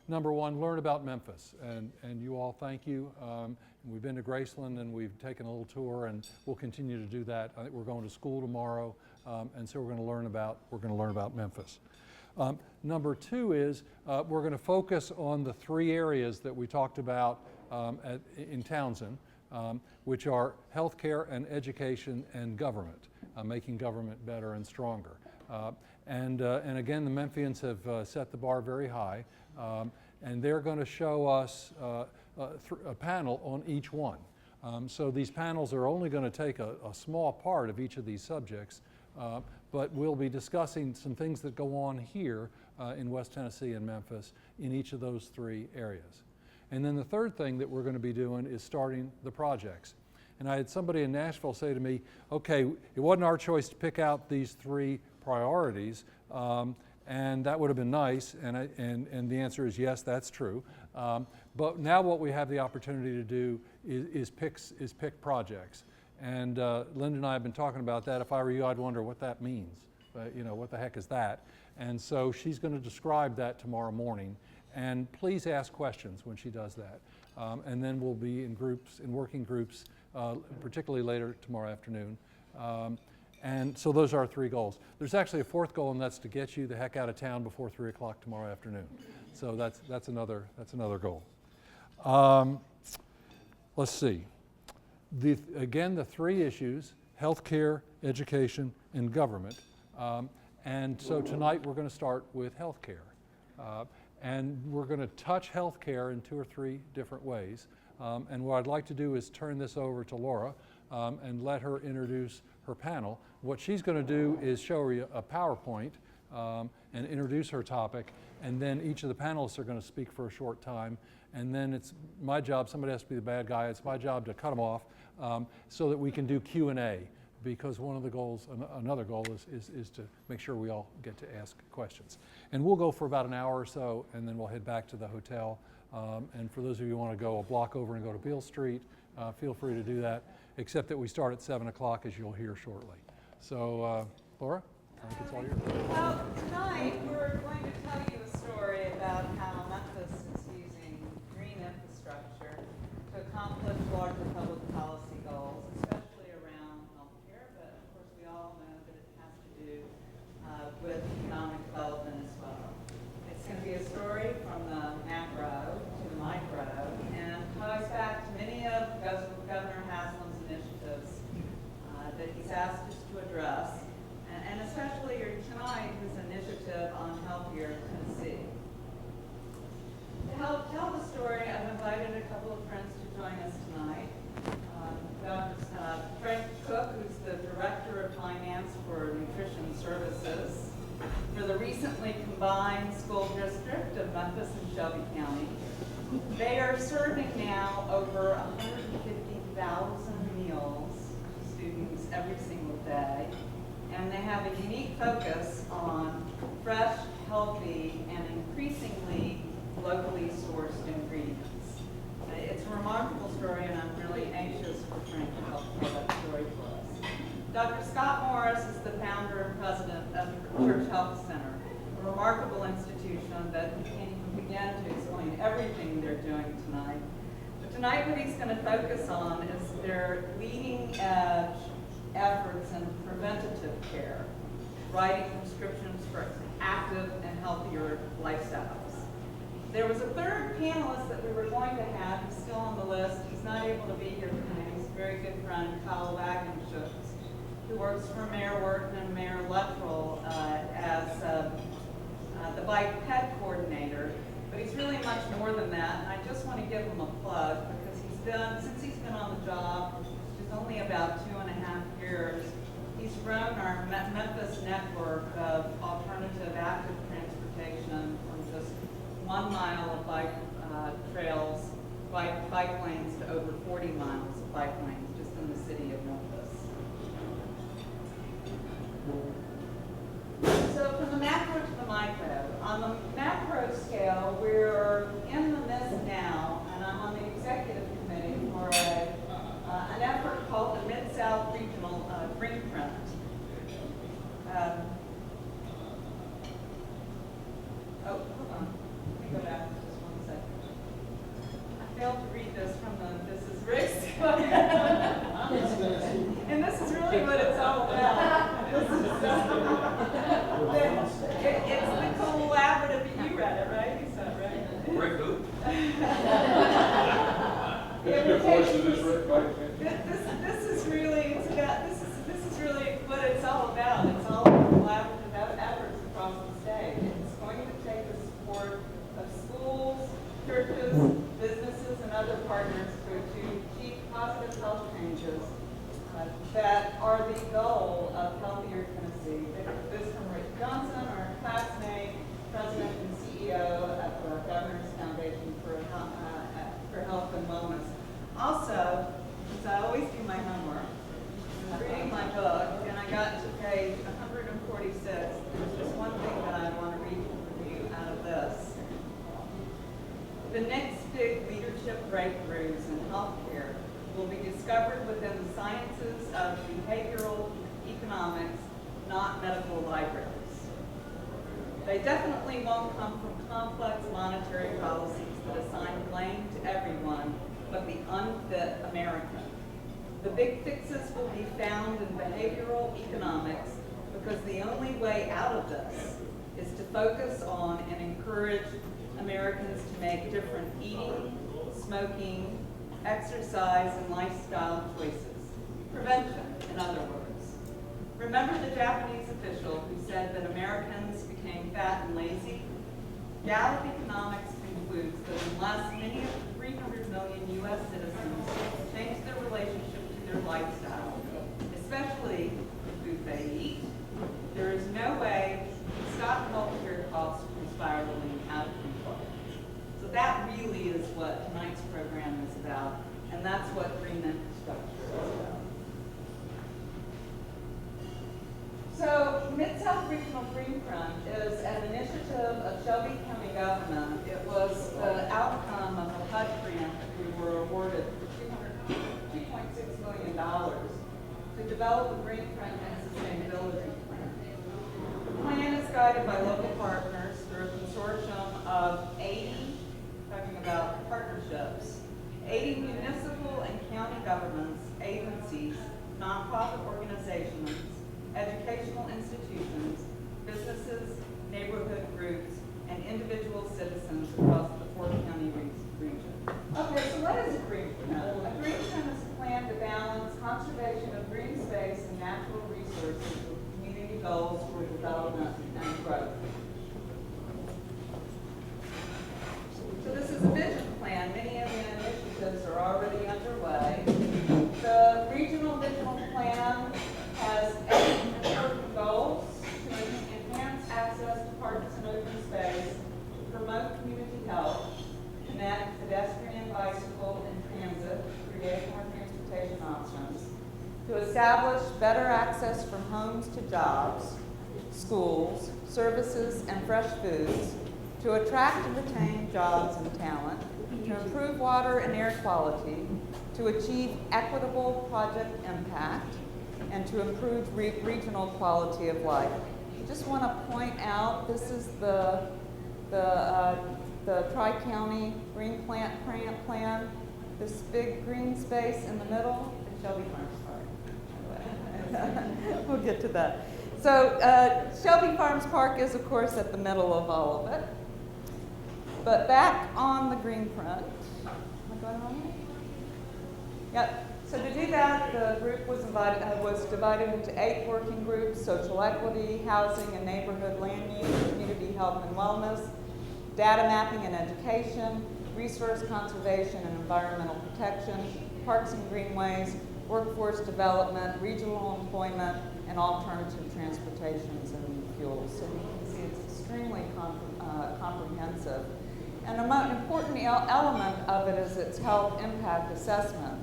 Number one, learn about Memphis, and you all, thank you. We've been to Graceland and we've taken a little tour, and we'll continue to do that. I think we're going to school tomorrow, and so we're going to learn about Memphis. Number two is we're going to focus on the three areas that we talked about in Townsend, which are healthcare and education and government, making government better and stronger. And again, the Memphians have set the bar very high, and they're going to show us a panel on each one. So these panels are only going to take a small part of each of these subjects, but we'll be discussing some things that go on here in West Tennessee and Memphis in each of those three areas. And then the third thing that we're going to be doing is starting the projects. And I had somebody in Nashville say to me, okay, it wasn't our choice to pick out these three priorities, and that would have been nice, and the answer is yes, that's true. But now what we have the opportunity to do is pick projects. And Linda and I have been talking about that. If I were you, I'd wonder what that means. You know, what the heck is that? And so she's going to describe that tomorrow morning. And please ask questions when she does that. And then we'll be in groups, in working groups, particularly later tomorrow afternoon. And so those are our three goals. There's actually a fourth goal, and that's to get you the heck out of town before 3 o'clock tomorrow afternoon. So that's another goal. Let's see. Again, the three issues: healthcare, education, and government. And so tonight we're going to start with healthcare. And we're going to touch healthcare in 2 or 3 different ways. And what I'd like to do is turn this over to Laura and let her introduce her panel. What she's going to do is show you a PowerPoint and introduce her topic, and then each of the panelists are going to speak for a short time, and then it's my job, somebody has to be the bad guy, it's my job to cut them off so that we can do Q&A, because one of the goals, another goal is to make sure we all get to ask questions. And we'll go for about an hour or so, and then we'll head back to the hotel. And for those of you who want to go a block over and go to Beale Street, feel free to do that, except that we start at 7 o'clock, as you'll hear shortly. So, Laura, I think it's all yours. Well, tonight we're going to tell you a story about how Memphis is using green infrastructure to accomplish larger public policy goals, especially around healthcare, but of course we all know that it has to do with economic development as well. It's going to be a story from the macro to the micro, and ties back to many of Governor Haslam's initiatives that he's asked us to address, and especially tonight his initiative on Healthier Tennessee. To help tell the story, I've invited a couple of friends to join us tonight. Dr. Frank Cook, who's the Director of Finance for Nutrition Services for the recently combined school district of Memphis and Shelby County. They are serving now over 150,000 meals to students every single day, and they have a unique focus on fresh, healthy, and increasingly locally sourced ingredients. It's a remarkable story, and I'm really anxious for Frank to help tell that story for us. Dr. Scott Morris is the founder and president of the Church Health Center, a remarkable institution that we can't even begin to explain everything they're doing tonight. But tonight what he's going to focus on is their leading edge efforts in preventative care, writing prescriptions for active and healthier lifestyles. There was a third panelist that we were going to have. He's still on the list. He's not able to be here tonight. He's a very good friend, Kyle Wagenschutz, who works for Mayor Wharton and Mayor Luttrell as the bike pet coordinator. But he's really much more than that. And I just want to give him a plug because since he's been on the job, which is only about 2.5 years, he's run our Memphis network of alternative active transportation from just 1 mile of bike trails, bike lanes to over 40 miles of bike lanes just in the city of Memphis. So from the macro to the micro. On the macro scale, we're in the midst now, and I'm on the executive committee for an effort called the Mid-South Regional Green Print. Hold on. Let me go back. 46, there's just one thing that I want to read for you out of this. The next big leadership breakthroughs in healthcare will be discovered within the sciences of behavioral economics, not medical libraries. They definitely won't come from complex monetary policies that assign blame to everyone but the unfit American. The big fixes will be found in behavioral economics because the only way out of this is to focus on and encourage Americans to make different eating, smoking, exercise, and lifestyle choices. Prevention, in other words. Remember the Japanese official who said that Americans became fat and lazy? Gallup Economics concludes that unless many of the 300 million U.S. citizens change their relationship to their lifestyle, especially the food they eat, there is no way to stop healthcare costs from spiraling out of control. So that really is what tonight's program is about, and that's what green infrastructure is about. So Mid-South Regional Green Front is an initiative of Shelby County government. It was the outcome of a HUD grant that we were awarded for $2.6 million to develop a green front and sustainability plan. The plan is guided by local partners through a consortium of 80, talking about partnerships, 80 municipal and county governments, agencies, nonprofit organizations, educational institutions, businesses, neighborhood groups, and individual citizens across the four-county region. Okay, so what is a green plan? A green plan is a plan to balance conservation of green space and natural resources with community goals for development and growth. So this is a vision plan. Many of the initiatives are already underway. The regional vision plan has 8 important goals to enhance access to parks and open space, to promote community health, connect pedestrian, bicycle, and transit, create more transportation options, to establish better access from homes to jobs, schools, services, and fresh foods, to attract and retain jobs and talent, to improve water and air quality, to achieve equitable project impact, and to improve regional quality of life. I just want to point out, this is the Tri-County Green Plant Plan. This big green space in the middle is Shelby Farms Park. We'll get to that. So Shelby Farms Park is, of course, at the middle of all of it. But back on the green front, am I going on? Yep. So to do that, the group was divided into 8 working groups: social equity, housing and neighborhood land use, community health and wellness, data mapping and education, resource conservation and environmental protection, parks and greenways, workforce development, regional employment, and alternative transportations and fuels. So you can see it's extremely comprehensive. And an important element of it is its health impact assessment.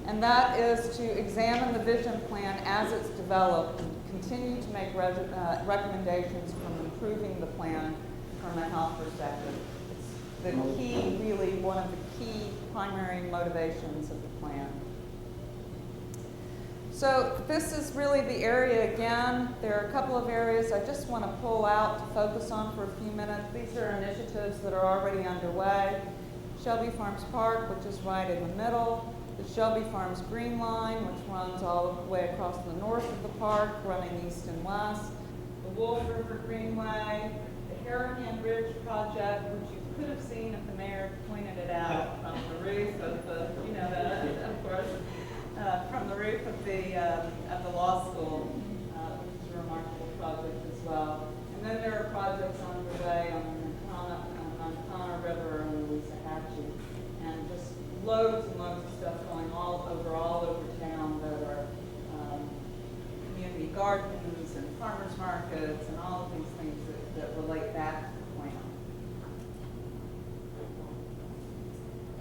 And that is to examine the vision plan as it's developed and continue to make recommendations from improving the plan from a health perspective. It's the key, really one of the key primary motivations of the plan. So this is really the area again. There are a couple of areas I just want to pull out to focus on for a few minutes. These are initiatives that are already underway. Shelby Farms Park, which is right in the middle. The Shelby Farms Green Line, which runs all the way across the north of the park, running east and west. The Wolf River Greenway, the Hurricane Bridge project, which you could have seen if the mayor pointed it out from the roof of the, you know that, of course, from the roof of the law school, which is a remarkable project as well. And then there are projects underway on the Montana River and the Waxahachie, and just loads and loads of stuff going all over town that are community gardens and farmers markets and all of these things that relate back to the plan.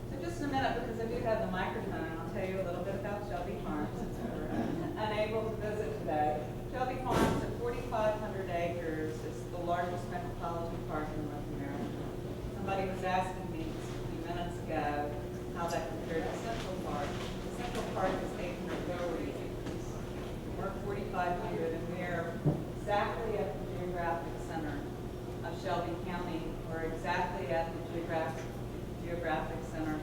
So just a minute, because I do have the microphone, and I'll tell you a little bit about Shelby Farms since we're unable to visit today. Shelby Farms at 4500 largest metropolitan park in North America. Somebody was asking me just a few minutes ago how that compared to Central Park. Central Park is 830 acres. We're 4,500, and we're exactly at the geographic center of Shelby County, or exactly at the geographic center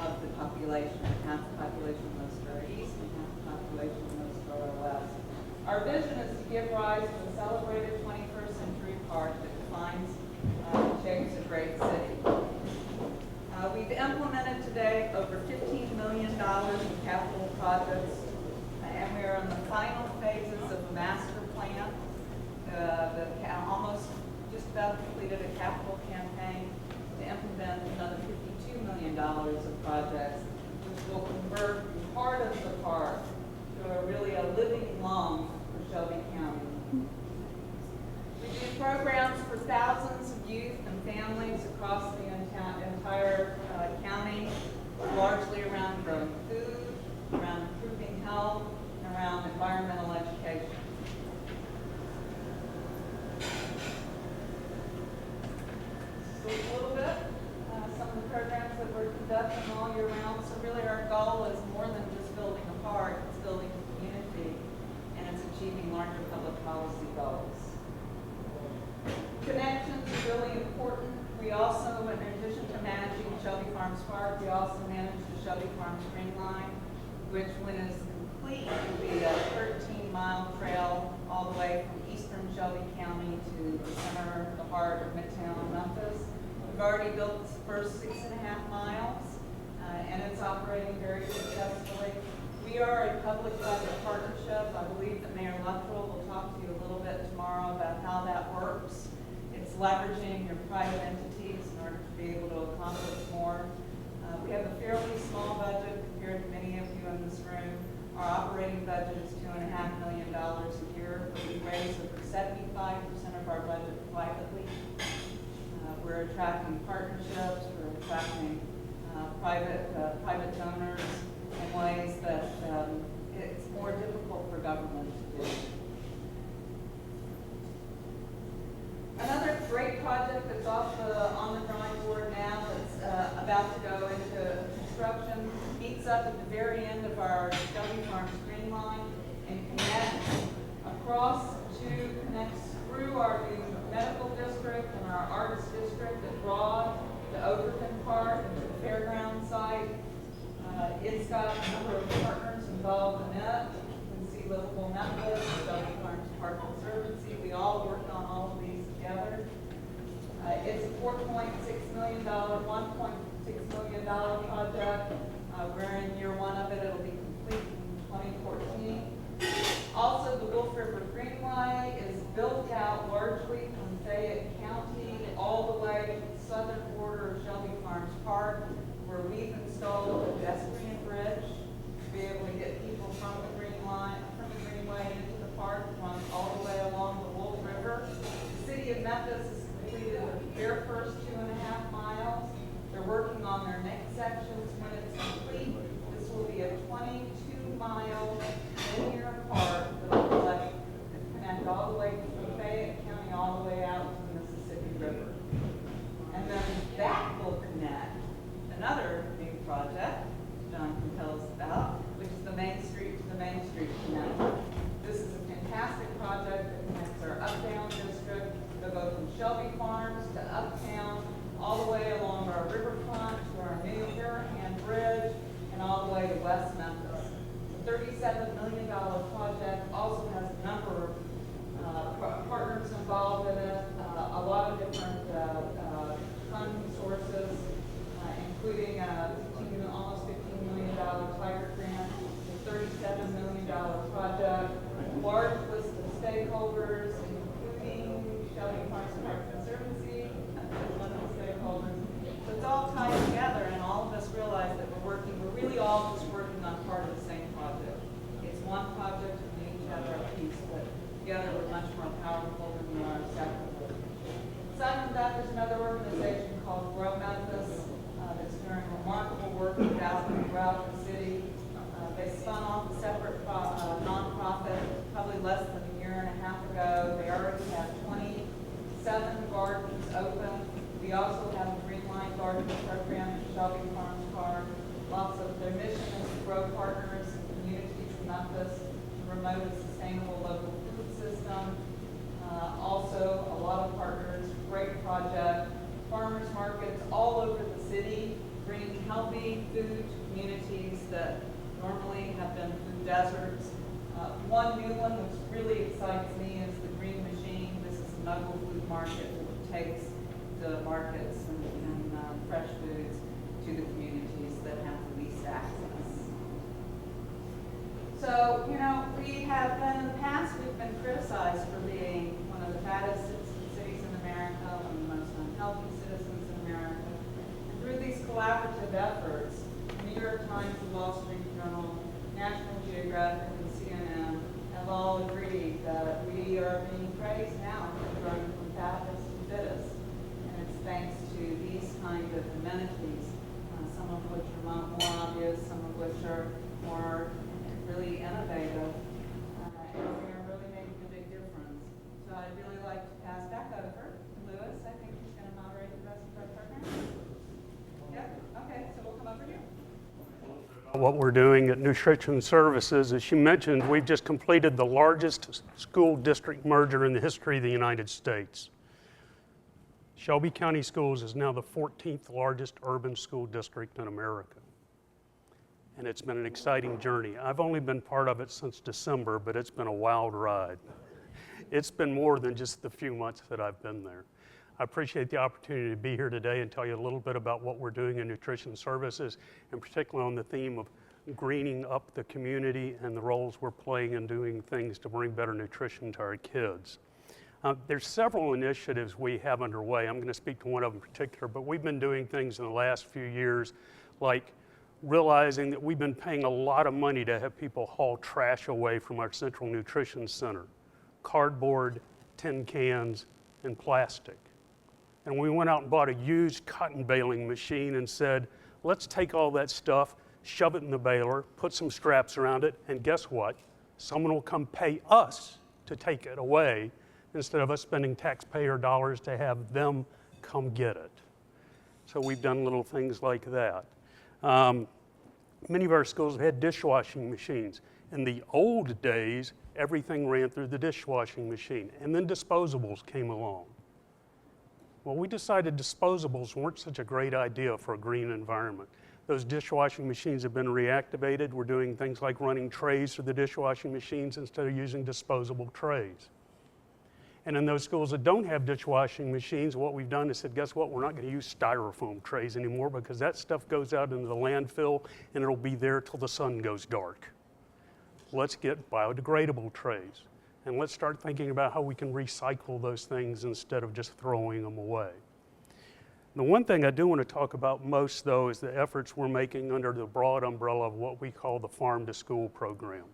of the population. Half the population moves to our east and half the population moves to our west. Our vision is to give rise to a celebrated 21st century park that defines and shapes a great city. We've implemented today over $15 million in capital projects, and we are in the final phases of a master plan. Almost just about completed a capital campaign to implement another $52 million of projects, which will convert part of the park to a living lung for Shelby County. We do programs for thousands of youth and families across the entire county, largely around growing food, around improving health, and around environmental education. Just a little bit, some of the programs that we're conducting all year round. So really our goal is more than just building a park, it's building a community, and it's achieving larger public policy goals. Connections are really important. We also, in addition to managing Shelby Farms Park, we also manage the Shelby Farms Green Line, which when it's complete will be a 13-mile trail all the way from eastern Shelby County to the center, the heart of Midtown Memphis. We've already built the first 6.5 miles, and it's operating very successfully. We are a public-private partnership. I believe that Mayor Luttrell will talk to you a little bit tomorrow about how that works. It's leveraging your private entities in order to be able to accomplish more. We have a fairly small budget compared to many of you in this room. Our operating budget is $2.5 million a year, but we raise over 75% of our budget privately. We're attracting partnerships, we're attracting private donors in ways that it's more difficult for government to do. Another great project that's on the drawing board now that's about to go into construction meets up at the very end of our Shelby Farms Green Line and connects through our new medical district and our arts district at Broad, the Overton Park, and the fairground site. It's got a number of partners involved in it. You can see Livable Memphis, Shelby Farms Park Conservancy. We all work on all of these together. It's a $4.6 million, $1.6 million project. We're in year one of it. It'll be complete in 2014. Also, the Wolf River Greenway is built out largely from Fayette County all the way to the southern border of Shelby Farms Park, where we've installed a pedestrian bridge to be able to get people from the Greenway into the park, run all the way along the Wolf River. The city of Memphis has completed their first 2.5 miles. They're working on their next sections. When it's complete, this will be a 22-mile linear park that will connect all the way from Fayette County all the way out to the Mississippi River. And then that will connect another big project John can tell us about, which is the Main Street to the Main Street connector. This is a fantastic project that connects our Uptown district. They'll go from Shelby Farms to Uptown, all the way along our riverfront to our new Hurricane Bridge, and all the way to West Memphis. The $37 million project also has a number of partners involved in it, a lot of different funding sources, including almost $15 million Tiger grant, a $37 million project, a large list of stakeholders, including Shelby Farms Park Conservancy, one of the stakeholders. So it's all tied together, and all of us realize that we're really all just working on part of the same project. It's one project, and we each have our piece, but 7 gardens open. We also have a Green Line Garden program at Shelby Farms Park. Their mission is to grow partners and communities in Memphis to promote a sustainable local food system. Also, a lot of partners, great project. Farmers markets all over the city bring healthy food to communities that normally have been food deserts. One new one which really excites me is the Green Machine. This is a mobile food market that takes the markets and fresh foods to the communities that have the least access. So, we have been, in the past, we've been criticized for being one of the fattest cities in America, one of the most unhealthy citizens in America. And through these collaborative efforts, New York Times, the Wall Street Journal, National Geographic, and CNN have all agreed that we are being praised now for growing from fattest to fittest. And it's thanks to these kind of amenities, some of which are more obvious, some of which are more really innovative, and we are really making a big difference. So I'd really like to pass back over to Lewis. I think he's going to moderate the rest of our program. Yep, okay, so we'll come over here. What we're doing at Nutrition Services, as she mentioned, we've just completed the largest school district merger in the history of the United States. Shelby County Schools is now the 14th largest urban school district in America. And it's been an exciting journey. I've only been part of it since December, but it's been a wild ride. It's been more than just the few months that I've been there. I appreciate the opportunity to be here today and tell you a little bit about what we're doing in Nutrition Services, and particularly on the theme of greening up the community and the roles we're playing in doing things to bring better nutrition to our kids. There's several initiatives we have underway. I'm going to speak to one of them in particular, but we've been doing things in the last few years like realizing that we've been paying a lot of money to have people haul trash away from our Central Nutrition Center. Cardboard, tin cans, and plastic. And we went out and bought a used cotton baling machine and said, let's take all that stuff, shove it in the baler, put some straps around it, and guess what? Someone will come pay us to take it away instead of us spending taxpayer dollars to have them come get it. So we've done little things like that. Many of our schools have had dishwashing machines. In the old days, everything ran through the dishwashing machine, and then disposables came along. Well, we decided disposables weren't such a great idea for a green environment. Those dishwashing machines have been reactivated. We're doing things like running trays through the dishwashing machines instead of using disposable trays. And in those schools that don't have dishwashing machines, what we've done is said, guess what? We're not going to use styrofoam trays anymore because that stuff goes out into the landfill and it'll be there till the sun goes dark. Let's get biodegradable trays. And let's start thinking about how we can recycle those things instead of just throwing them away. The one thing I do want to talk about most, though, is the efforts we're making under the broad umbrella of what we call the Farm to School program.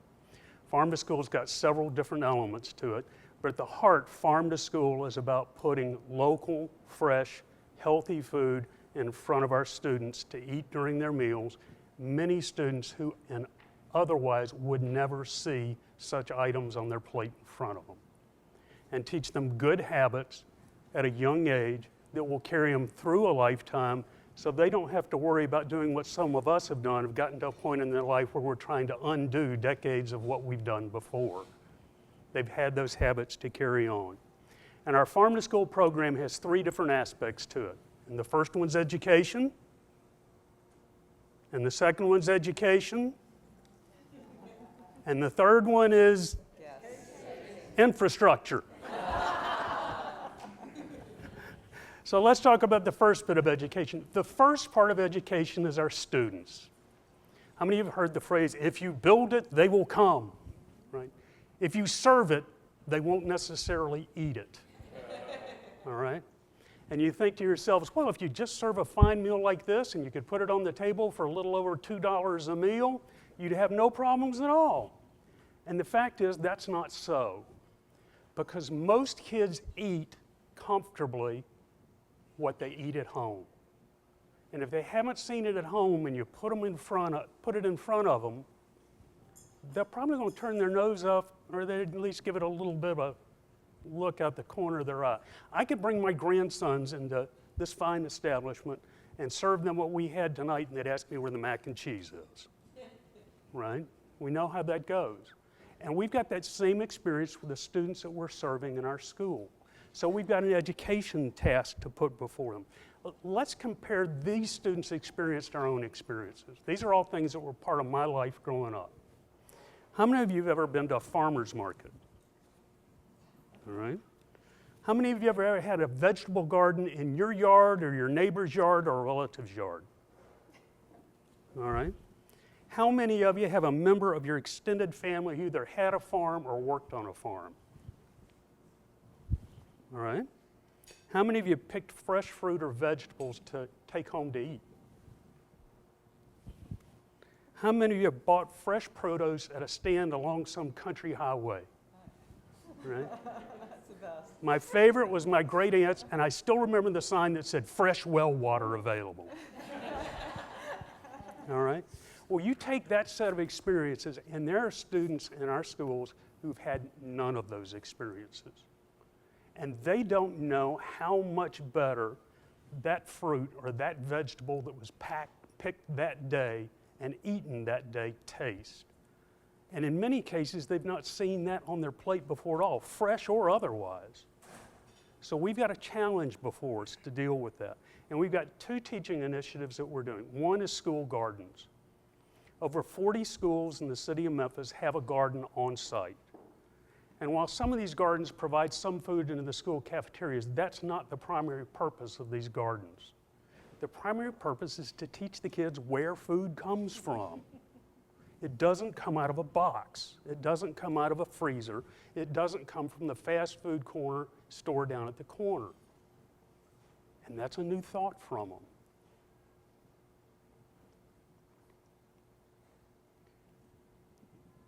Farm to School's got several different elements to it. But at the heart, Farm to School is about putting local, fresh, healthy food in front of our students to eat during their meals. Many students who otherwise would never see such items on their plate in front of them. And teach them good habits at a young age that will carry them through a lifetime so they don't have to worry about doing what some of us have done, have gotten to a point in their life where we're trying to undo decades of what we've done before. They've had those habits to carry on. And our Farm to School program has 3 different aspects to it. And the first one's education. And the second one's education. And the third one is infrastructure. So let's talk about the first bit of education. The first part of education is our students. How many of you have heard the phrase, if you build it, they will come, right? If you serve it, they won't necessarily eat it, all right? And you think to yourselves, well, if you just serve a fine meal like this and you could put it on the table for a little over $2 a meal, you'd have no problems at all. And the fact is, that's not so. Because most kids eat comfortably what they eat at home. And if they haven't seen it at home and you put it in front of them, they're probably going to turn their nose up, or they at least give it a little bit of a look out the corner of their eye. I could bring my grandsons into this fine establishment and serve them what we had tonight, and they'd ask me where the mac and cheese is, right? We know how that goes. And we've got that same experience with the students that we're serving in our school. So we've got an education task to put before them. Let's compare these students' experience to our own experiences. These are all things that were part of my life growing up. How many of you have ever been to a farmer's market? All right. How many of you have ever had a vegetable garden in your yard or your neighbor's yard or a relative's yard? All right. How many of you have a member of your extended family who either had a farm or worked on a farm? All right. How many of you picked fresh fruit or vegetables to take home to eat? How many of you have bought fresh produce at a stand along some country highway? Right? That's the best. My favorite was my great aunt's, and I still remember the sign that said fresh well water available. All right? Well, you take that set of experiences, and there are students in our schools who've had none of those experiences. And they don't know how much better that fruit or that vegetable that was picked that day and eaten that day tastes. And in many cases, they've not seen that on their plate before at all, fresh or otherwise. So we've got a challenge before us to deal with that. And we've got 2 teaching initiatives that we're doing. One is school gardens. Over 40 schools in the city of Memphis have a garden on site. And while some of these gardens provide some food into the school cafeterias, that's not the primary purpose of these gardens. The primary purpose is to teach the kids where food comes from. It doesn't come out of a box. It doesn't come out of a freezer. It doesn't come from the fast food corner store down at the corner. And that's a new thought from them.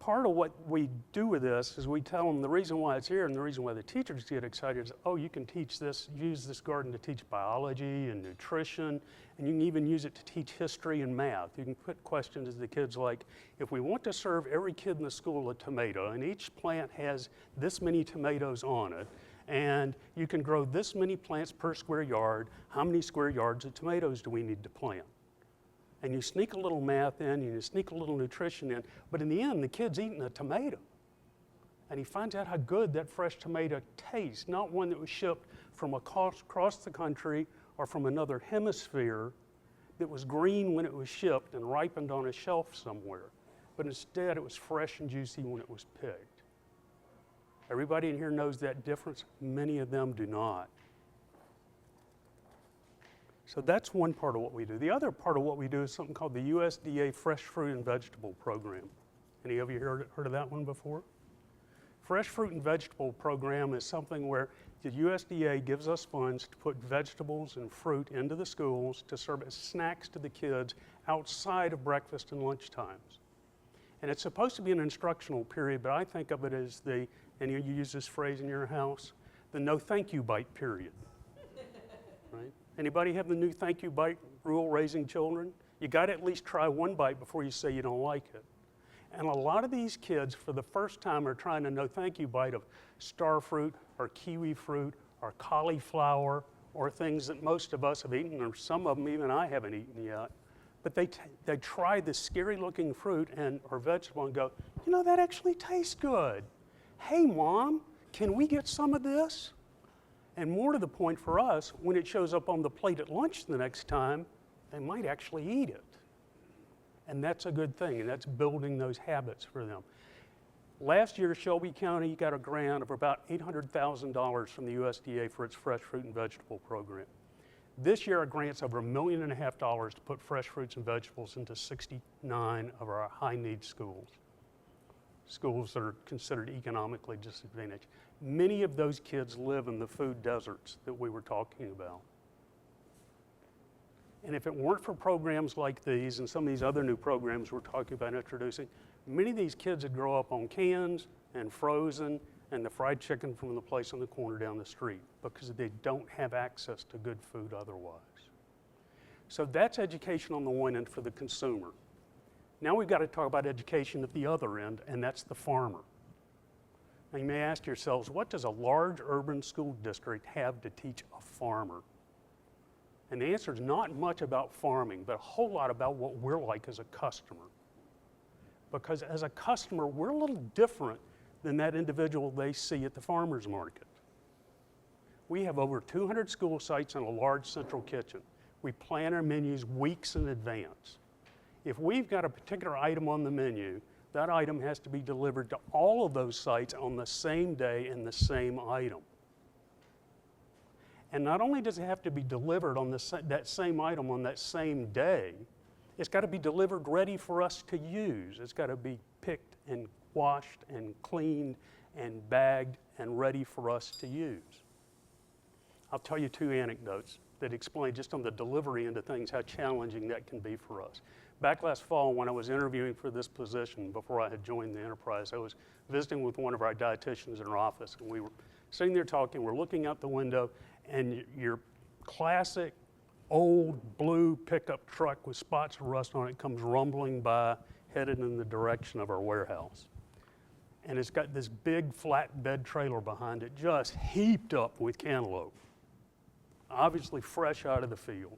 Part of what we do with this is we tell them the reason why it's here and the reason why the teachers get excited is, oh, you can teach this, use this garden to teach biology and nutrition, and you can even use it to teach history and math. You can put questions to the kids like, if we want to serve every kid in the school a tomato, and each plant has this many tomatoes on it, and you can grow this many plants per square yard, how many square yards of tomatoes do we need to plant? And you sneak a little math in, and you sneak a little nutrition in, but in the end, the kid's eating a tomato. And he finds out how good that fresh tomato tastes, not one that was shipped from across the country or from another hemisphere that was green when it was shipped and ripened on a shelf somewhere. But instead, it was fresh and juicy when it was picked. Everybody in here knows that difference. Many of them do not. So that's one part of what we do. The other part of what we do is something called the USDA Fresh Fruit and Vegetable Program. Any of you heard of that one before? Fresh Fruit and Vegetable Program is something where the USDA gives us funds to put vegetables and fruit into the schools to serve as snacks to the kids outside of breakfast and lunch times. And it's supposed to be an instructional period, but I think of it as the, and you use this phrase in your house, the no thank you bite period, right? Anybody have the new thank you bite rule raising children? You got to at least try one bite before you say you don't like it. And a lot of these kids, for the first time, are trying a no thank you bite of star fruit or kiwi fruit or cauliflower or things that most of us have eaten, or some of them even I haven't eaten yet. But they try this scary looking fruit or vegetable and go, you know, that actually tastes good. Hey, Mom, can we get some of this? And more to the point for us, when it shows up on the plate at lunch the next time, they might actually eat it. And that's a good thing, and that's building those habits for them. Last year, Shelby County got a grant of about $800,000 from the USDA for its fresh fruit and vegetable program. This year, our grant's over $1.5 million to put fresh fruits and vegetables into 69 of our high-need schools. Schools that are considered economically disadvantaged. Many of those kids live in the food deserts that we were talking about. And if it weren't for programs like these and some of these other new programs we're talking about introducing, many of these kids would grow up on cans and frozen and the fried chicken from the place on the corner down the street because they don't have access to good food otherwise. So that's education on the one end for the consumer. Now we've got to talk about education at the other end, and that's the farmer. Now you may ask yourselves, what does a large urban school district have to teach a farmer? And the answer is not much about farming, but a whole lot about what we're like as a customer. Because as a customer, we're a little different than that individual they see at the farmer's market. We have over 200 school sites and a large central kitchen. We plan our menus weeks in advance. If we've got a particular item on the menu, that item has to be delivered to all of those sites on the same day and the same item. And not only does it have to be delivered on that same item on that same day, it's got to be delivered ready for us to use. It's got to be picked and washed and cleaned and bagged and ready for us to use. I'll tell you 2 anecdotes that explain just on the delivery end of things how challenging that can be for us. Back last fall when I was interviewing for this position before I had joined the enterprise, I was visiting with one of our dietitians in our office, and we were sitting there talking, we're looking out the window, and your classic old blue pickup truck with spots of rust on it comes rumbling by, headed in the direction of our warehouse. And it's got this big flatbed trailer behind it just heaped up with cantaloupe, obviously fresh out of the field.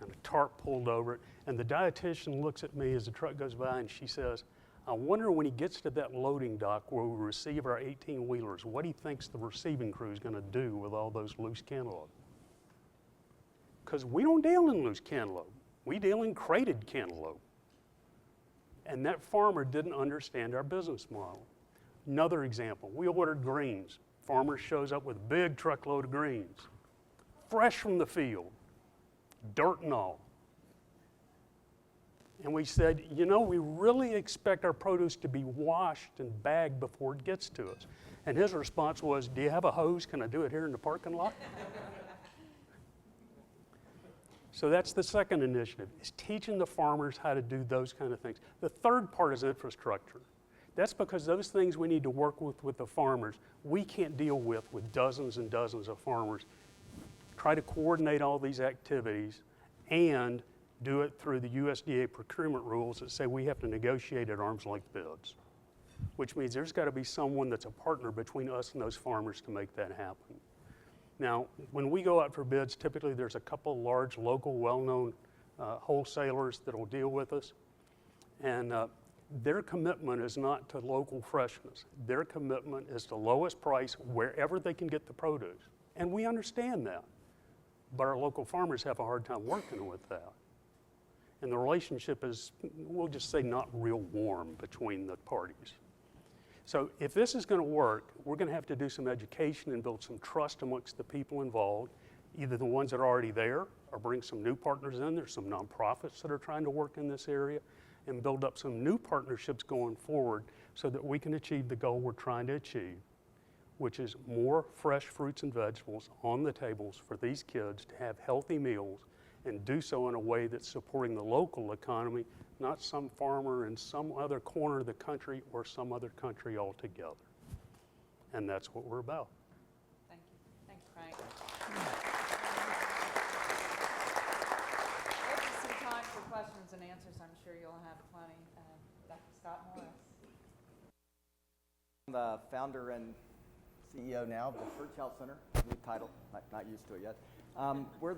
And a tarp pulled over it, and the dietitian looks at me as the truck goes by and she says, I wonder when he gets to that loading dock where we receive our 18-wheelers, what he thinks the receiving crew is going to do with all those loose cantaloupe. Because we don't deal in loose cantaloupe. We deal in crated cantaloupe. And that farmer didn't understand our business model. Another example, we ordered greens. Farmer shows up with a big truckload of greens, fresh from the field, dirt and all. And we said, you know, we really expect our produce to be washed and bagged before it gets to us. And his response was, do you have a hose? Can I do it here in the parking lot? So that's the second initiative, is teaching the farmers how to do those kind of things. The third part is infrastructure. That's because those things we need to work with the farmers, we can't deal with dozens and dozens of farmers. Try to coordinate all these activities and do it through the USDA procurement rules that say we have to negotiate at arm's length bids, which means there's got to be someone that's a partner between us and those farmers to make that happen. Now, when we go out for bids, typically there's a couple large local well-known wholesalers that will deal with us, and their commitment is not to local freshness. Their commitment is to lowest price wherever they can get the produce, and we understand that, but our local farmers have a hard time working with that. And the relationship is, we'll just say, not real warm between the parties. So if this is going to work, we're going to have to do some education and build some trust amongst the people involved, either the ones that are already there or bring some new partners in. There's some nonprofits that are trying to work in this area, and build up some new partnerships going forward so that we can achieve the goal we're trying to achieve, which is more fresh fruits and vegetables on the tables for these kids to have healthy meals, and do so in a way that's supporting the local economy, not some farmer in some other corner of the country or some other country altogether. And that's what we're about. Thank you. Thanks, Frank. There's some time for questions and answers. I'm sure you'll have plenty. Dr. Scott Morris. I'm the founder and CEO now of the Church Health Center. New title, not used to it yet. We're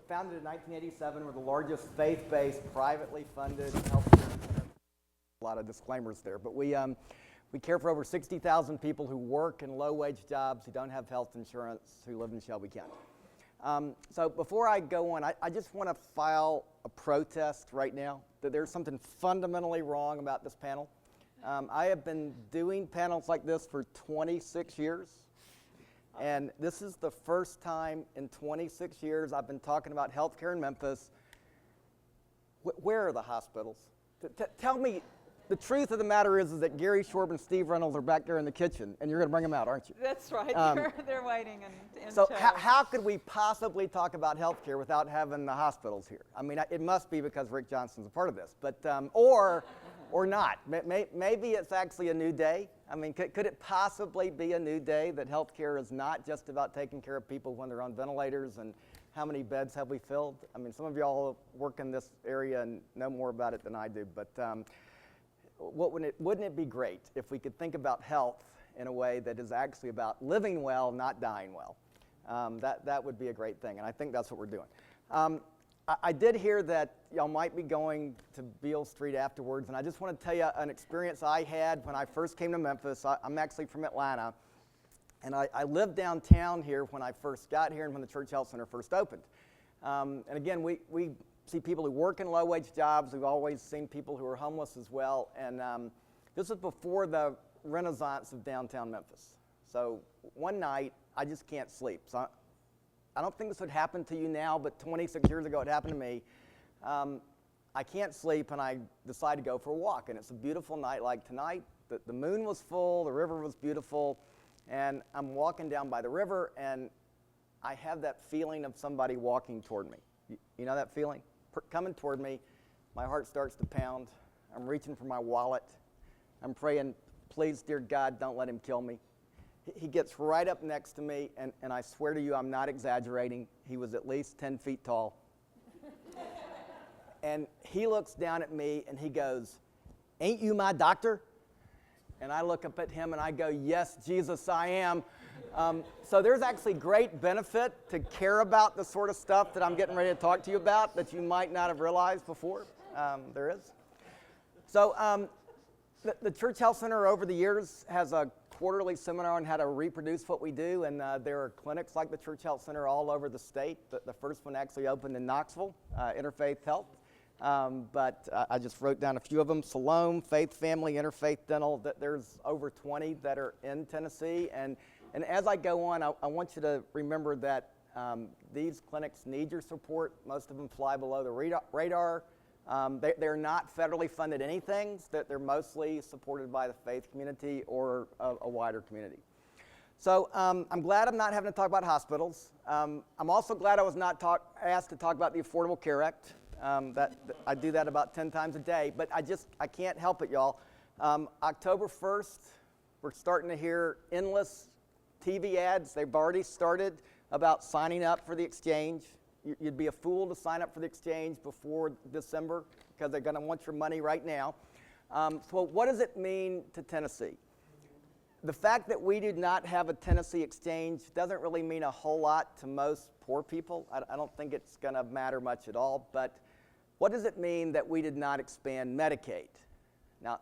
founded in 1987. We're the largest faith-based, privately funded healthcare center. A lot of disclaimers there, but we care for over 60,000 people who work in low-wage jobs, who don't have health insurance, who live in Shelby County. So before I go on, I just want to file a protest right now that there's something fundamentally wrong about this panel. I have been doing panels like this for 26 years. And this is the first time in 26 years I've been talking about healthcare in Memphis. Where are the hospitals? Tell me, the truth of the matter is that Gary Shorb and Steve Reynolds are back there in the kitchen, and you're going to bring them out, aren't you? That's right. They're waiting. So how could we possibly talk about healthcare without having the hospitals here? I mean, it must be because Rick Johnson's a part of this, but or not. Maybe it's actually a new day. I mean, could it possibly be a new day that healthcare is not just about taking care of people when they're on ventilators and how many beds have we filled? I mean, some of y'all work in this area and know more about it than I do, but wouldn't it be great if we could think about health in a way that is actually about living well, not dying well? That would be a great thing, and I think that's what we're doing. I did hear that y'all might be going to Beale Street afterwards, and I just want to tell you an experience I had when I first came to Memphis. I'm actually from Atlanta, and I lived downtown here when I first got here and when the Church Health Center first opened. And again, we see people who work in low-wage jobs. We've always seen people who are homeless as well, and this was before the renaissance of downtown Memphis. So one night, I just can't sleep. So I don't think this would happen to you now, but 26 years ago it happened to me. I can't sleep, and I decide to go for a walk, and it's a beautiful night like tonight. The moon was full, the river was beautiful, and I'm walking down by the river, and I have that feeling of somebody walking toward me. You know that feeling? Coming toward me, my heart starts to pound. I'm reaching for my wallet. I'm praying, please, dear God, don't let him kill me. He gets right up next to me, and I swear to you, I'm not exaggerating. He was at least 10 feet tall. And he looks down at me, and he goes, "Ain't you my doctor?" And I look up at him, and I go, "Yes, Jesus, I am." So there's actually great benefit to care about the sort of stuff that I'm getting ready to talk to you about that you might not have realized before. There is. So the Church Health Center over the years has a quarterly seminar on how to reproduce what we do, and there are clinics like the Church Health Center all over the state. The first one actually opened in Knoxville, Interfaith Health, but I just wrote down a few of them. Siloam, Faith Family, Interfaith Dental. There's over 20 that are in Tennessee, and as I go on, I want you to remember that these clinics need your support. Most of them fly below the radar. They're not federally funded anything. They're mostly supported by the faith community or a wider community. So I'm glad I'm not having to talk about hospitals. I'm also glad I was not asked to talk about the Affordable Care Act. I do that about 10 times a day, but I can't help it, y'all. October 1st, we're starting to hear endless TV ads. They've already started about signing up for the exchange. You'd be a fool to sign up for the exchange before December because they're going to want your money right now. So what does it mean to Tennessee? The fact that we do not have a Tennessee exchange doesn't really mean a whole lot to most poor people. I don't think it's going to matter much at all. But what does it mean that we did not expand Medicaid? Now,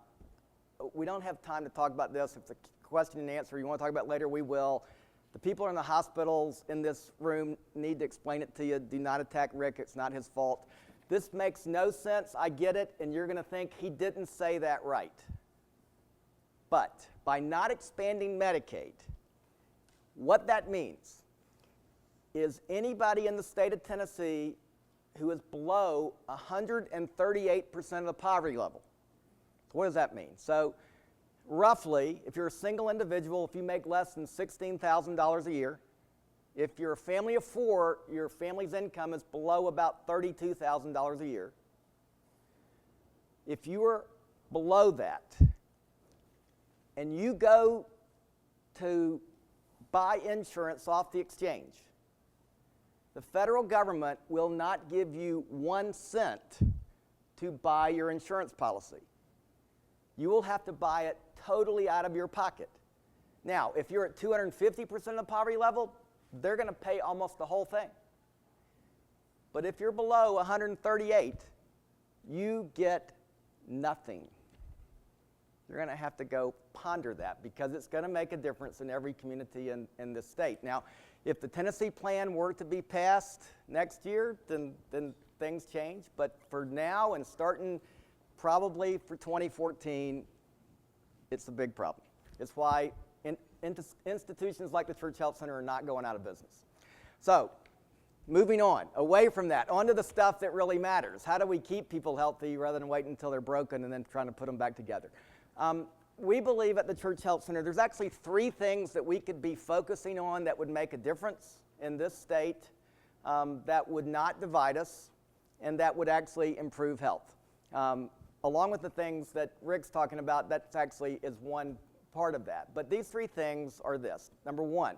we don't have time to talk about this. If it's a question and answer you want to talk about later, we will. The people in the hospitals in this room need to explain it to you. Do not attack Rick. It's not his fault. This makes no sense. I get it, and you're going to think he didn't say that right. But by not expanding Medicaid, what that means is anybody in the state of Tennessee who is below 138% of the poverty level. So what does that mean? So roughly, if you're a single individual, if you make less than $16,000 a year, if you're a family of four, your family's income is below about $32,000 a year. If you are below that, and you go to buy insurance off the exchange, the federal government will not give you 1 cent to buy your insurance policy. You will have to buy it totally out of your pocket. Now, if you're at 250% of the poverty level, they're going to pay almost the whole thing. But if you're below 138, you get nothing. You're going to have to go ponder that because it's going to make a difference in every community in this state. Now, if the Tennessee plan were to be passed next year, then things change. But for now and starting probably for 2014, it's a big problem. It's why institutions like the Church Health Center are not going out of business. So, moving on, away from that, onto the stuff that really matters. How do we keep people healthy rather than waiting until they're broken and then trying to put them back together? We believe at the Church Health Center there's actually 3 things that we could be focusing on that would make a difference in this state, that would not divide us, and that would actually improve health. Along with the things that Rick's talking about, that actually is one part of that. But these 3 things are this. Number 1,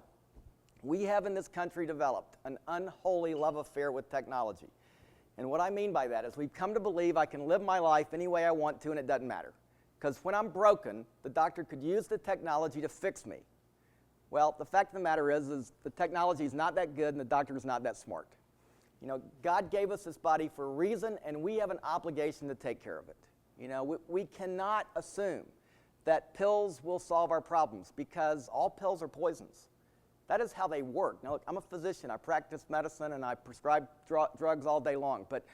we have in this country developed an unholy love affair with technology. And what I mean by that is we've come to believe I can live my life any way I want to and it doesn't matter. Because when I'm broken, the doctor could use the technology to fix me. Well, the fact of the matter is the technology is not that good and the doctor is not that smart. You know, God gave us this body for a reason, and we have an obligation to take care of it. You know, we cannot assume that pills will solve our problems, because all pills are poisons. That is how they work. Now, look, I'm a physician. I practice medicine, and I prescribe drugs all day long. But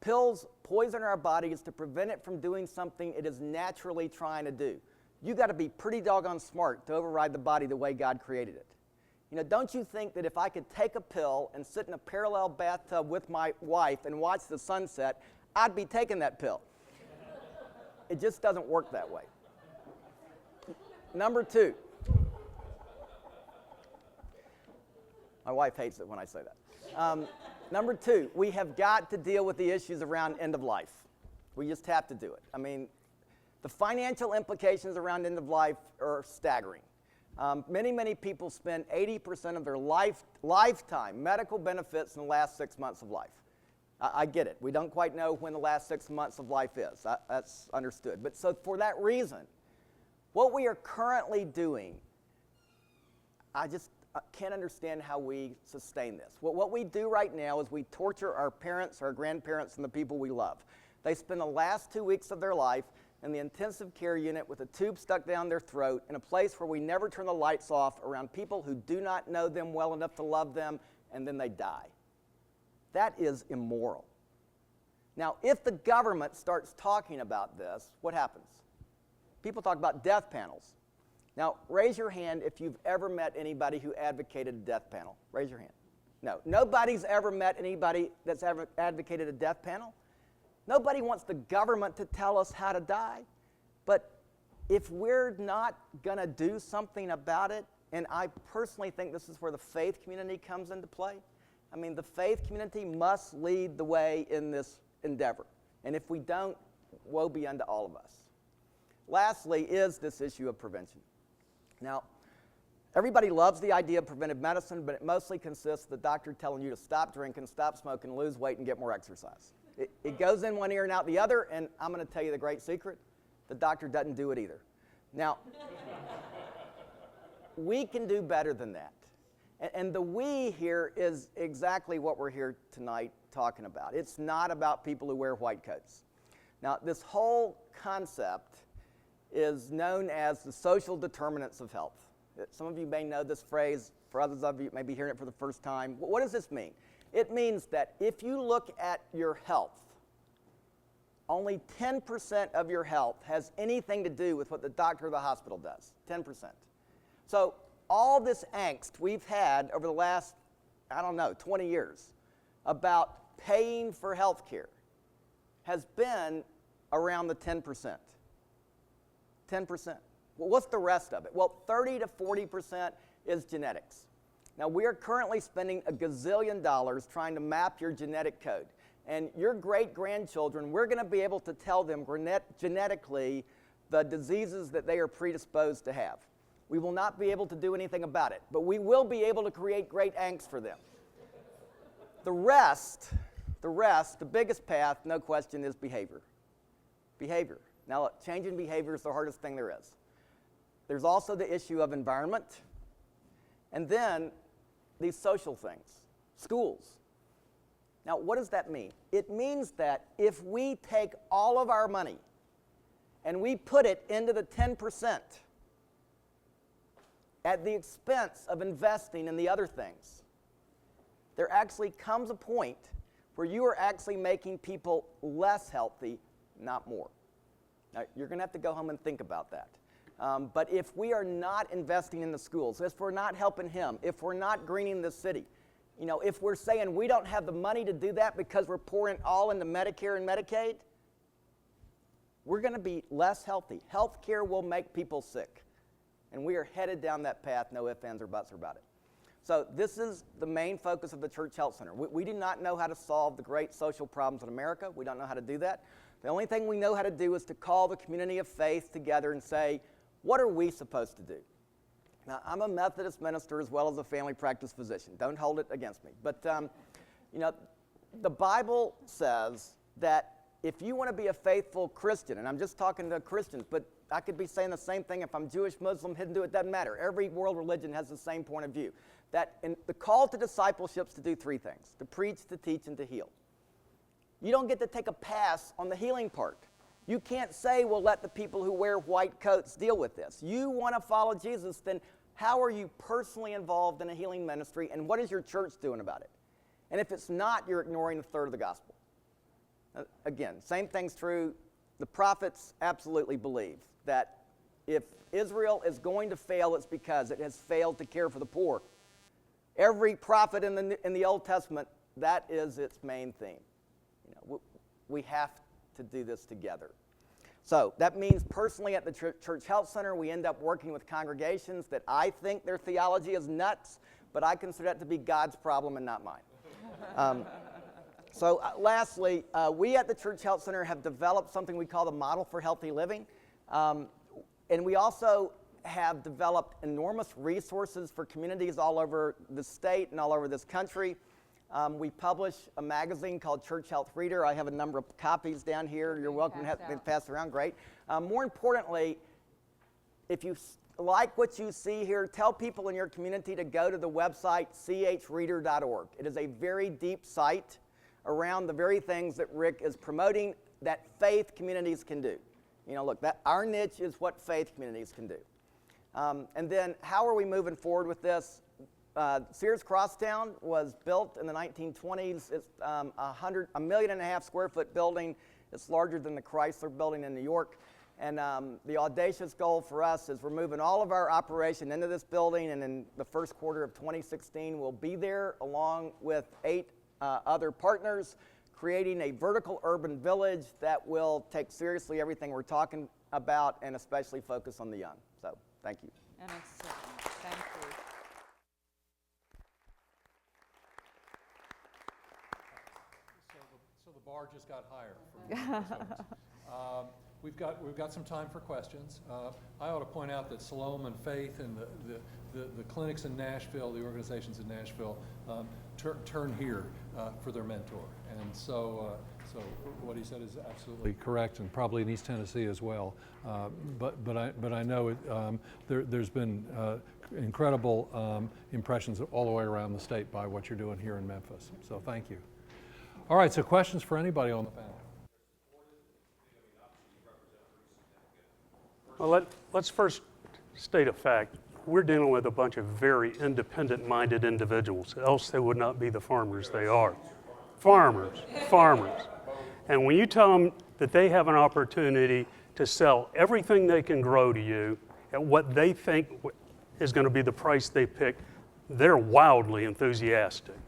pills poison our bodies to prevent it from doing something it is naturally trying to do. You got to be pretty doggone smart to override the body the way God created it. You know, don't you think that if I could take a pill and sit in a parallel bathtub with my wife and watch the sunset, I'd be taking that pill? It just doesn't work that way. Number two. My wife hates it when I say that. Number two, we have got to deal with the issues around end of life. We just have to do it. I mean, the financial implications around end of life are staggering. Many people spend 80% of their lifetime medical benefits in the last 6 months of life. I get it. We don't quite know when the last 6 months of life is. That's understood. But so for that reason, what we are currently doing, I just can't understand how we sustain this. What we do right now is we torture our parents, our grandparents, and the people we love. They spend the last 2 weeks of their life in the intensive care unit with a tube stuck down their throat in a place where we never turn the lights off, around people who do not know them well enough to love them, and then they die. That is immoral. Now, if the government starts talking about this, what happens? People talk about death panels. Now, raise your hand if you've ever met anybody who advocated a death panel. Raise your hand. No, nobody's ever met anybody that's ever advocated a death panel. Nobody wants the government to tell us how to die. But if we're not going to do something about it, and I personally think this is where the faith community comes into play. I mean, the faith community must lead the way in this endeavor. And if we don't, woe be unto all of us. Lastly is this issue of prevention. Now, everybody loves the idea of preventive medicine, but it mostly consists of the doctor telling you to stop drinking, stop smoking, lose weight, and get more exercise. It goes in one ear and out the other, and I'm going to tell you the great secret. The doctor doesn't do it either. Now, we can do better than that. And the we here is exactly what we're here tonight talking about. It's not about people who wear white coats. Now, this whole concept is known as the social determinants of health. Some of you may know this phrase. For others of you, may be hearing it for the first time. What does this mean? It means that if you look at your health, only 10% of your health has anything to do with what the doctor or the hospital does. 10%. So all this angst we've had over the last, 20 years about paying for health care has been around the 10%. 10%. Well, what's the rest of it? Well, 30 to 40% is genetics. Now, we are currently spending $1 gazillion trying to map your genetic code. And your great-grandchildren, we're going to be able to tell them genetically the diseases that they are predisposed to have. We will not be able to do anything about it, but we will be able to create great angst for them. The rest, the biggest path, no question, is behavior. Behavior. Now, look, changing behavior is the hardest thing there is. There's also the issue of environment, and then these social things, schools. Now, what does that mean? It means that if we take all of our money and we put it into the 10% at the expense of investing in the other things, there actually comes a point where you are actually making people less healthy, not more. Now, you're going to have to go home and think about that. But if we are not investing in the schools, if we're not helping him, if we're not greening the city, if we're saying we don't have the money to do that because we're pouring all into Medicare and Medicaid, we're going to be less healthy. Health care will make people sick. And we are headed down that path, no ifs, ands, or buts about it. So this is the main focus of the Church Health Center. We do not know how to solve the great social problems in America. We don't know how to do that. The only thing we know how to do is to call the community of faith together and say, what are we supposed to do? Now, I'm a Methodist minister as well as a family practice physician. Don't hold it against me. But, the Bible says that if you want to be a faithful Christian, and I'm just talking to Christians, but I could be saying the same thing if I'm Jewish, Muslim, Hindu, it doesn't matter. Every world religion has the same point of view. That the call to discipleship is to do three things: to preach, to teach, and to heal. You don't get to take a pass on the healing part. You can't say, well, let the people who wear white coats deal with this. You want to follow Jesus, then how are you personally involved in a healing ministry, and what is your church doing about it? And if it's not, you're ignoring a third of the gospel. Again, same thing's true. The prophets absolutely believe that if Israel is going to fail, it's because it has failed to care for the poor. Every prophet in the Old Testament, that is its main theme. You know, we have to do this together. So that means personally at the Church Health Center, we end up working with congregations that I think their theology is nuts, but I consider that to be God's problem and not mine. Lastly, we at the Church Health Center have developed something we call the Model for Healthy Living. And we also have developed enormous resources for communities all over the state and all over this country. We publish a magazine called Church Health Reader. I have a number of copies down here. You're welcome to have them passed around. Great. More importantly, if you like what you see here, tell people in your community to go to the website chreader.org. It is a very deep site around the very things that Rick is promoting that faith communities can do. You know, look, our niche is what faith communities can do. And then how are we moving forward with this? Sears Crosstown was built in the 1920s. It's a 1.5 million square foot building. It's larger than the Chrysler building in New York. And the audacious goal for us is we're moving all of our operation into this building, and in the first quarter of 2016, we'll be there along with 8 other partners, creating a vertical urban village that will take seriously everything we're talking about and especially focus on the young. So, thank you. And it's, thank you. So the bar just got higher for folks. We've got some time for questions. I ought to point out that Salome and Faith and the clinics in Nashville, the organizations in Nashville, turn here for their mentor. And so what he said is absolutely correct, and probably in East Tennessee as well. But I know there's been incredible impressions all the way around the state by what you're doing here in Memphis. So thank you. All right, so questions for anybody on the panel? Well, let's first state a fact. We're dealing with a bunch of very independent-minded individuals, else they would not be the farmers they are. Farmers. And when you tell them that they have an opportunity to sell everything they can grow to you at what they think is going to be the price they pick, they're wildly enthusiastic.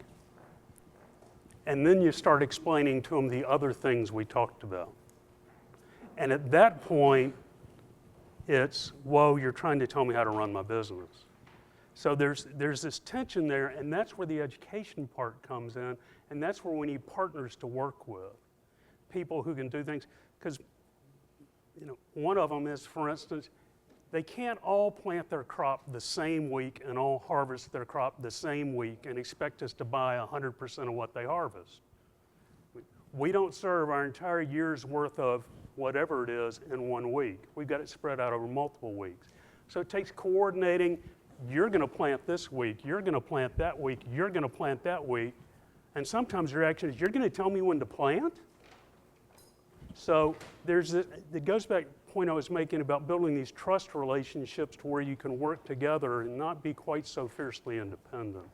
And then you start explaining to them the other things we talked about. And at that point, it's, whoa, you're trying to tell me how to run my business. So there's this tension there, and that's where the education part comes in, and that's where we need partners to work with. People who can do things, because one of them is, for instance, they can't all plant their crop the same week and all harvest their crop the same week and expect us to buy 100% of what they harvest. We don't serve our entire year's worth of whatever it is in 1 week. We've got it spread out over multiple weeks. So it takes coordinating. You're going to plant this week, you're going to plant that week, you're going to plant that week, and sometimes your action is, you're going to tell me when to plant? So it goes back to the point I was making about building these trust relationships to where you can work together and not be quite so fiercely independent.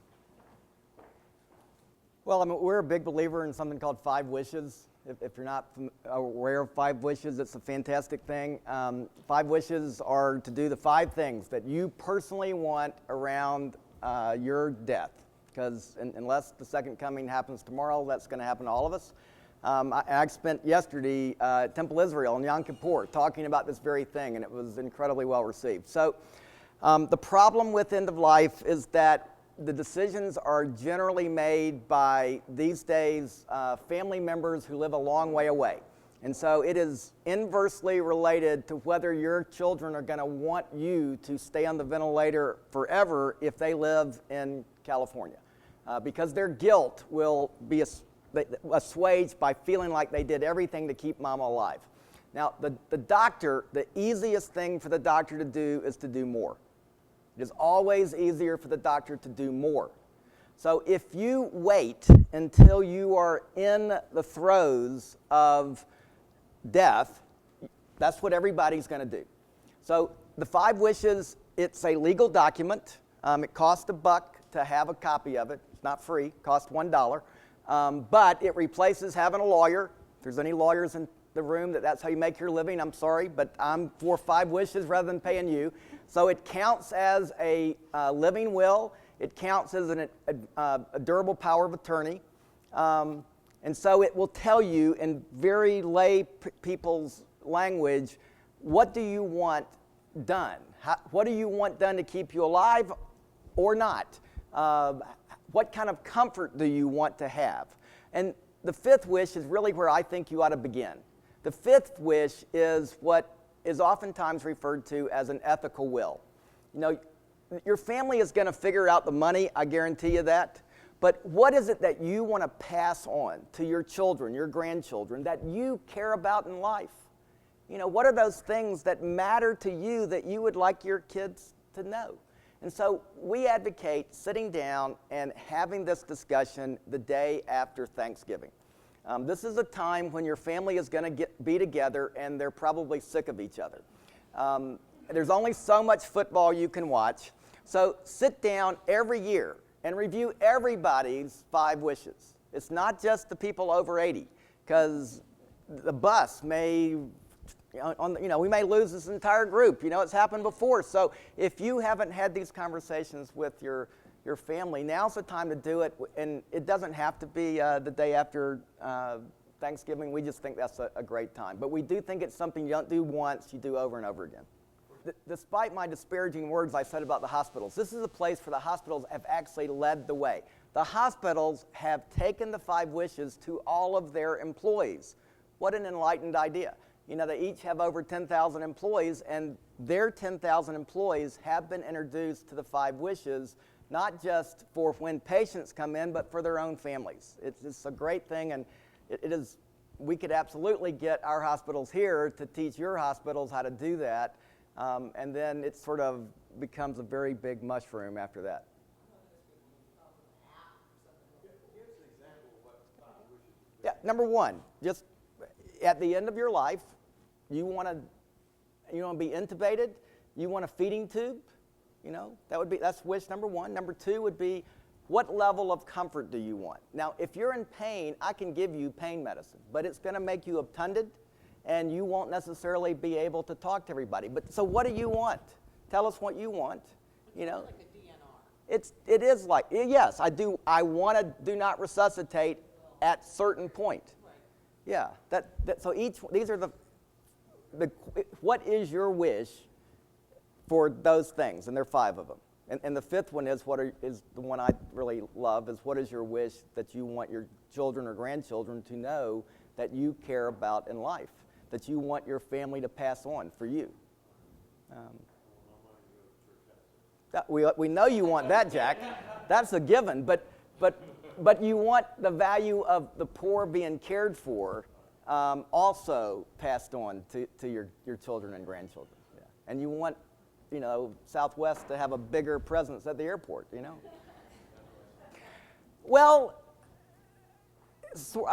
Well, we're a big believer in something called 5 wishes. If you're not aware of 5 wishes, it's a fantastic thing. 5 wishes are to do the 5 things that you personally want around your death. Because unless the second coming happens tomorrow, that's going to happen to all of us. I spent yesterday at Temple Israel in Yom Kippur talking about this very thing, and it was incredibly well received. So the problem with end of life is that the decisions are generally made by, these days, family members who live a long way away. And so it is inversely related to whether your children are going to want you to stay on the ventilator forever if they live in California. Because their guilt will be assuaged by feeling like they did everything to keep mama alive. Now, the doctor, the easiest thing for the doctor to do is to do more. It is always easier for the doctor to do more. So if you wait until you are in the throes of death, that's what everybody's going to do. So the 5 wishes, it's a legal document. It costs $1 to have a copy of it. It's not free. It costs $1. But it replaces having a lawyer. If there's any lawyers in the room that's how you make your living, I'm sorry, but I'm for 5 wishes rather than paying you. So it counts as a living will. It counts as a durable power of attorney. And so it will tell you in very lay people's language, what do you want done? What do you want done to keep you alive or not? What kind of comfort do you want to have? And the 5th wish is really where I think you ought to begin. The 5th wish is what is oftentimes referred to as an ethical will. You know, your family is going to figure out the money, I guarantee you that. But what is it that you want to pass on to your children, your grandchildren, that you care about in life? You know, what are those things that matter to you that you would like your kids to know? And so we advocate sitting down and having this discussion the day after Thanksgiving. This is a time when your family is going to be together and they're probably sick of each other. There's only so much football you can watch. So sit down every year and review everybody's 5 wishes. It's not just the people over 80, because the bus may, we may lose this entire group. You know, it's happened before. So if you haven't had these conversations with your family, now's the time to do it. And it doesn't have to be the day after Thanksgiving. We just think that's a great time. But we do think it's something you don't do once, you do over and over again. Despite my disparaging words I said about the hospitals, this is a place where the hospitals have actually led the way. The hospitals have taken the 5 wishes to all of their employees. What an enlightened idea. You know, they each have over 10,000 employees, and their 10,000 employees have been introduced to the 5 wishes, not just for when patients come in, but for their own families. It's a great thing, and it is. We could absolutely get our hospitals here to teach your hospitals how to do that. And then it sort of becomes a very big mushroom after that. Yeah, number 1, just at the end of your life, you want to be intubated, you want a feeding tube, that's wish number 1. Number 2 would be, what level of comfort do you want? Now, if you're in pain, I can give you pain medicine, but it's going to make you obtunded, and you won't necessarily be able to talk to everybody. But so what do you want? Tell us what you want. You know, like a DNR. It is like, yes, I do. I want to do not resuscitate at certain point. Right. Yeah. So these are what is your wish for those things? And there are 5 of them. And the 5th one is is the one I really love, is what is your wish that you want your children or grandchildren to know that you care about in life, that you want your family to pass on for you. We know you want that, Jack. That's a given. But you want the value of the poor being cared for also passed on to your children and grandchildren. Yeah. And you want, Southwest to have a bigger presence at the airport, Well, so,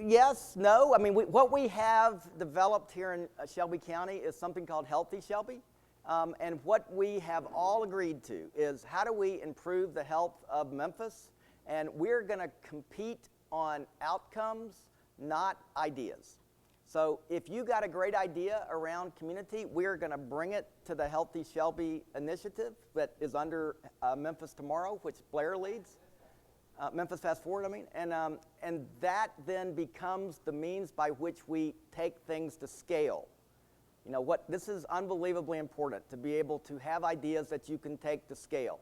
yes, no. What we have developed here in Shelby County is something called Healthy Shelby. And what we have all agreed to is, how do we improve the health of Memphis? And we're going to compete on outcomes, not ideas. So if you got a great idea around community, we're going to bring it to the Healthy Shelby initiative that is under Memphis Tomorrow, which Blair leads. Memphis Fast Forward, and that then becomes the means by which we take things to scale. This is unbelievably important, to be able to have ideas that you can take to scale.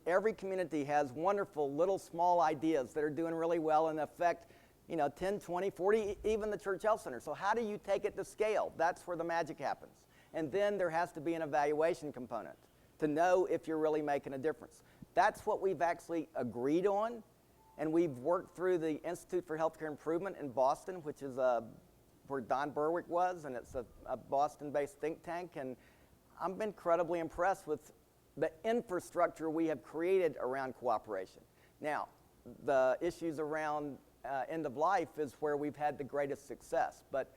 Every community has wonderful little small ideas that are doing really well and affect 10, 20, 40, even the church health center. So how do you take it to scale? That's where the magic happens. And then there has to be an evaluation component to know if you're really making a difference. That's what we've actually agreed on. and we've worked through the Institute for Healthcare Improvement in Boston, which is where Don Berwick was, and it's a Boston-based think tank, and I'm incredibly impressed with the infrastructure we have created around cooperation. Now, the issues around end of life is where we've had the greatest success, but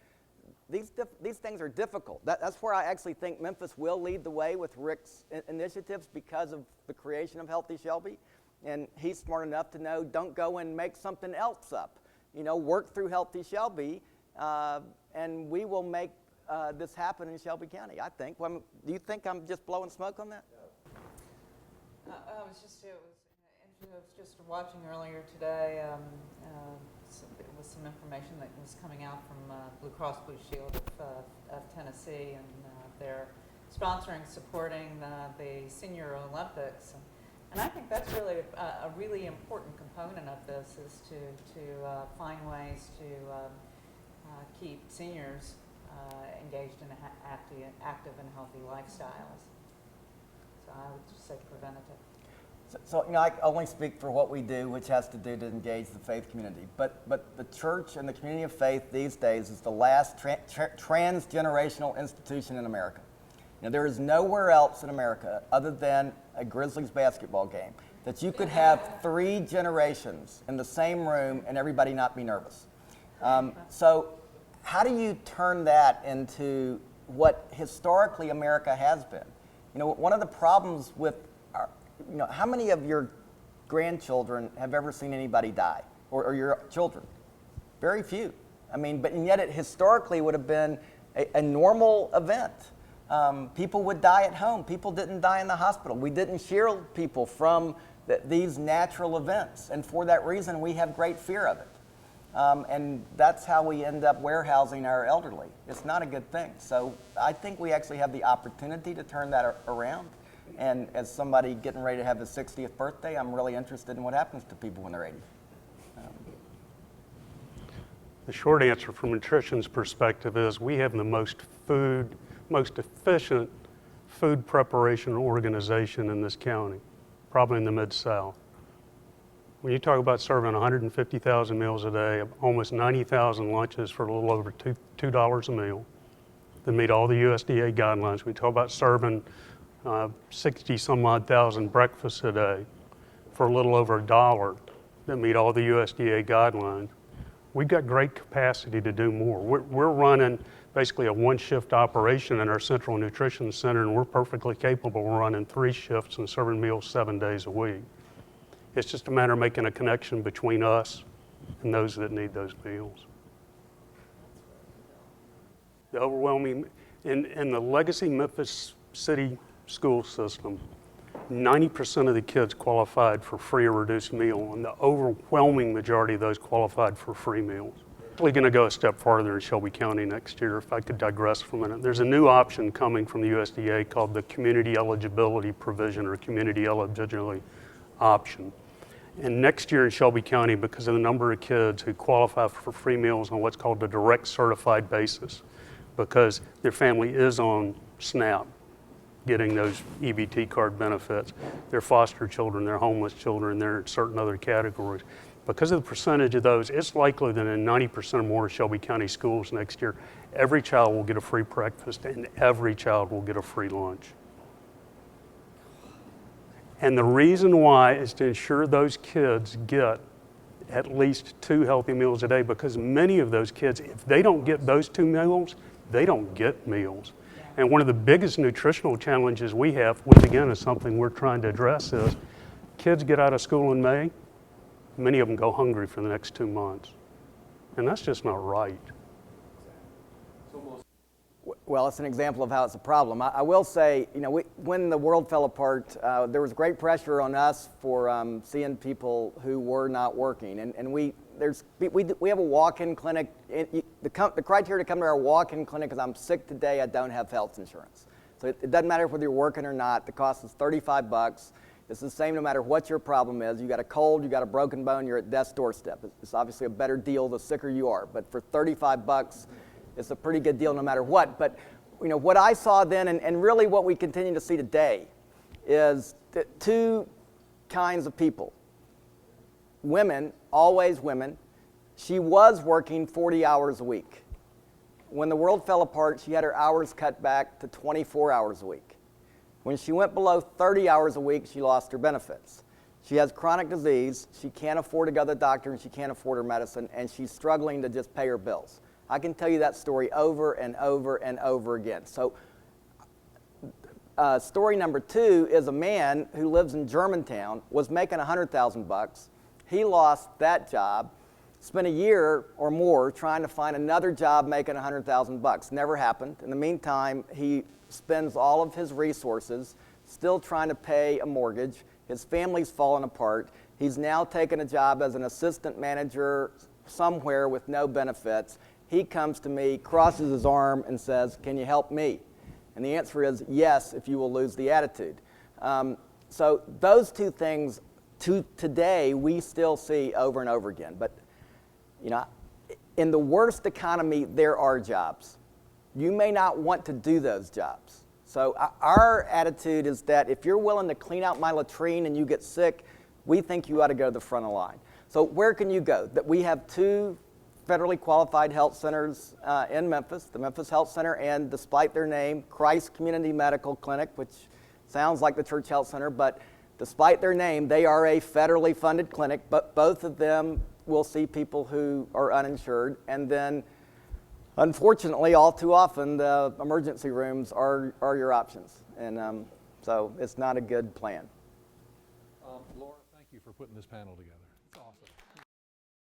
these things are difficult. That's where I actually think Memphis will lead the way with Rick's initiatives because of the creation of Healthy Shelby. And he's smart enough to know, don't go and make something else up. You know, work through Healthy Shelby, and we will make this happen in Shelby County, I think. Well, do you think I'm just blowing smoke on that? I was just watching earlier today. It was some information that was coming out from Blue Cross Blue Shield of Tennessee, and they're sponsoring, supporting the Senior Olympics. And I think that's really a really important component of this, is to find ways to keep seniors engaged in active and healthy lifestyles. So I would just say preventative. So, you know, I only speak for what we do, which has to do to engage the faith community. But the church and the community of faith these days is the last transgenerational institution in America. You know, there is nowhere else in America other than a Grizzlies basketball game that you could have 3 generations in the same room and everybody not be nervous. So how do you turn that into what historically America has been? You know, one of the problems with you know, how many of your grandchildren have ever seen anybody die, or your children? Very few. I mean, and yet it historically would have been a normal event. People would die at home. People didn't die in the hospital. We didn't shield people from these natural events, and for that reason, we have great fear of it. And that's how we end up warehousing our elderly. It's not a good thing. So I think we actually have the opportunity to turn that around. And as somebody getting ready to have his 60th birthday, I'm really interested in what happens to people when they're 80. The short answer from nutrition's perspective is we have the most efficient food preparation organization in this county, probably in the Mid-South. When you talk about serving 150,000 meals a day, almost 90,000 lunches for a little over $2 a meal that meet all the USDA guidelines. We talk about serving 60 some odd thousand breakfasts a day for a little over $1 that meet all the USDA guidelines. We've got great capacity to do more. We're running basically a 1-shift operation in our Central Nutrition Center, and we're perfectly capable of running 3 shifts and serving meals 7 days a week. It's just a matter of making a connection between us and those that need those meals. The overwhelming, in the legacy Memphis City school system, 90% of the kids qualified for free or reduced meal, and the overwhelming majority of those qualified for free meals. We're going to go a step farther in Shelby County next year, if I could digress for a minute. There's a new option coming from the USDA called the Community Eligibility Provision, or Community Eligibility Option. And next year in Shelby County, because of the number of kids who qualify for free meals on what's called a direct certified basis, because their family is on SNAP, getting those EBT card benefits, their foster children, their homeless children, they're in certain other categories. Because of the percentage of those, it's likely that in 90% or more of Shelby County schools next year, every child will get a free breakfast and every child will get a free lunch. And the reason why is to ensure those kids get at least 2 healthy meals a day, because many of those kids, if they don't get those 2 meals, they don't get meals. And one of the biggest nutritional challenges we have, which again is something we're trying to address, is kids get out of school in May, many of them go hungry for the next 2 months. And that's just not right. Well, it's an example of how it's a problem. I will say, you know, when the world fell apart, there was great pressure on us for seeing people who were not working. And we have a walk-in clinic. The criteria to come to our walk-in clinic is I'm sick today, I don't have health insurance. So it doesn't matter whether you're working or not. The cost is $35. It's the same no matter what your problem is. You got a cold, you got a broken bone, you're at death's doorstep. It's obviously a better deal the sicker you are. But for $35, it's a pretty good deal no matter what. But you know what I saw then, and really what we continue to see today, is 2 kinds of people. women, always women. She was working 40 hours a week. When the world fell apart, she had her hours cut back to 24 hours a week. When she went below 30 hours a week, she lost her benefits. She has chronic disease, she can't afford to go to the doctor, and she can't afford her medicine, and she's struggling to just pay her bills. I can tell you that story over and over and over again. So, story number 2 is a man who lives in Germantown, was making $100,000. He lost that job, spent a year or more trying to find another job making $100,000. Never happened. In the meantime, he spends all of his resources still trying to pay a mortgage. His family's fallen apart. He's now taken a job as an assistant manager somewhere with no benefits. He comes to me, crosses his arm, and says, "Can you help me?" And the answer is yes, if you will lose the attitude. So those two things today we still see over and over again. But you know, in the worst economy, there are jobs. You may not want to do those jobs. So our attitude is that if you're willing to clean out my latrine and you get sick, we think you ought to go to the front of the line. So where can you go? That we have 2 federally qualified health centers in Memphis, the Memphis Health Center and, despite their name, Christ Community Medical Clinic, which sounds like the Church Health Center, but despite their name, they are a federally funded clinic, but both of them will see people who are uninsured. And then, unfortunately, all too often, the emergency rooms are your options. And so it's not a good plan. Laura, thank you for putting this panel together. It's awesome.